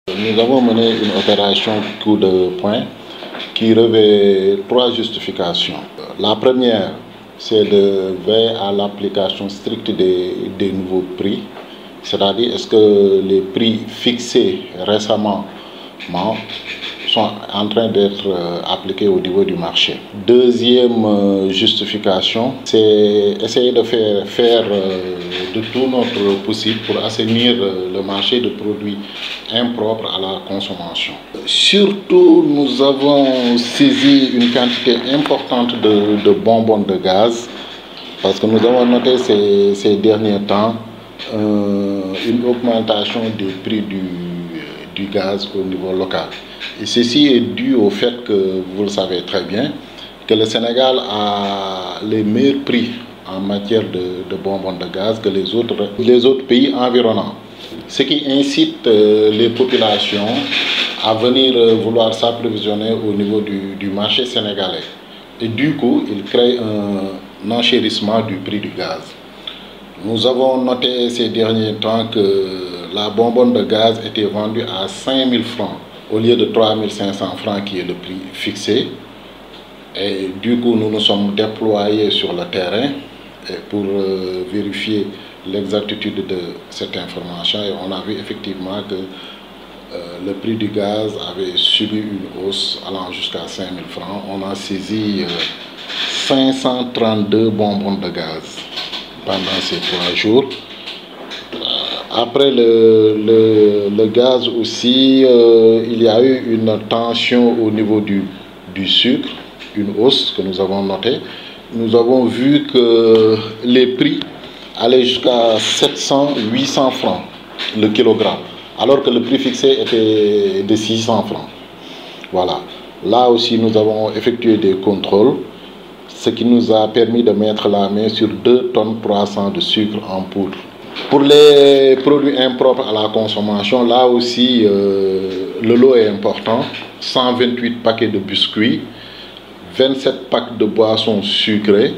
Nous avons mené une opération coup de poing qui revêt trois justifications. La première, c'est de veiller à l'application stricte des nouveaux prix, c'est-à-dire est-ce que les prix fixés récemment sont en train d'être appliqués au niveau du marché. Deuxième justification, c'est essayer de faire de tout notre possible pour assainir le marché de produits impropres à la consommation. Surtout, nous avons saisi une quantité importante de bonbons de gaz parce que nous avons noté ces derniers temps une augmentation des prix du gaz au niveau local. Et ceci est dû au fait que, vous le savez très bien, que le Sénégal a les meilleurs prix en matière de bonbons de gaz que les autres pays environnants. Ce qui incite les populations à venir vouloir s'approvisionner au niveau du marché sénégalais. Et du coup, il crée un enchérissement du prix du gaz. Nous avons noté ces derniers temps que la bonbonne de gaz était vendue à 5 000 francs au lieu de 3 500 francs qui est le prix fixé. Et du coup, nous nous sommes déployés sur le terrain pour vérifier l'exactitude de cette information et on a vu effectivement que le prix du gaz avait subi une hausse allant jusqu'à 5 000 francs. On a saisi 532 bonbons de gaz pendant ces 3 jours. Après le gaz aussi, il y a eu une tension au niveau du sucre, une hausse que nous avons notée. Nous avons vu que les prix allaient jusqu'à 700-800 francs le kilogramme, alors que le prix fixé était de 600 francs. Voilà. Là aussi, nous avons effectué des contrôles, ce qui nous a permis de mettre la main sur 2 tonnes 300 de sucre en poudre. Pour les produits impropres à la consommation, là aussi, le lot est important. 128 paquets de biscuits, 27 packs de boissons sucrées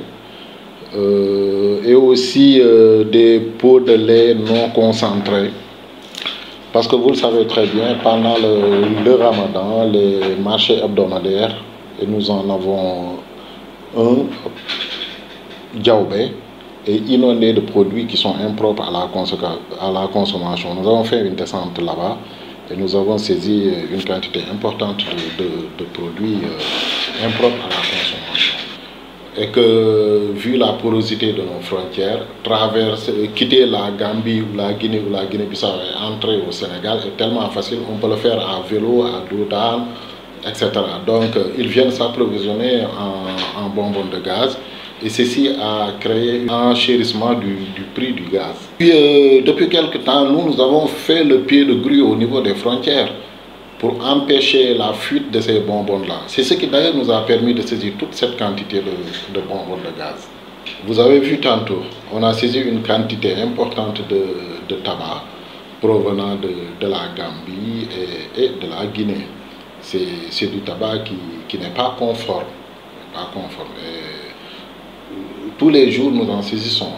et aussi des pots de lait non concentrés. Parce que vous le savez très bien, pendant le Ramadan, les marchés hebdomadaires, et nous en avons un, Diaobé, est inondé de produits qui sont impropres à la consommation. Nous avons fait une descente là-bas et nous avons saisi une quantité importante de produits impropres à la consommation. Et que, vu la porosité de nos frontières, quitter la Gambie ou la Guinée-Bissau et entrer au Sénégal est tellement facile, on peut le faire à vélo, à dos d'âne, etc. Donc, ils viennent s'approvisionner en bonbons de gaz. Et ceci a créé un enchérissement du prix du gaz. Puis, depuis quelque temps, nous avons fait le pied de grue au niveau des frontières pour empêcher la fuite de ces bonbons-là. C'est ce qui d'ailleurs nous a permis de saisir toute cette quantité de bonbons de gaz. Vous avez vu tantôt, on a saisi une quantité importante de tabac provenant de la Gambie et de la Guinée. C'est du tabac qui n'est pas conforme. Et tous les jours, nous en saisissons.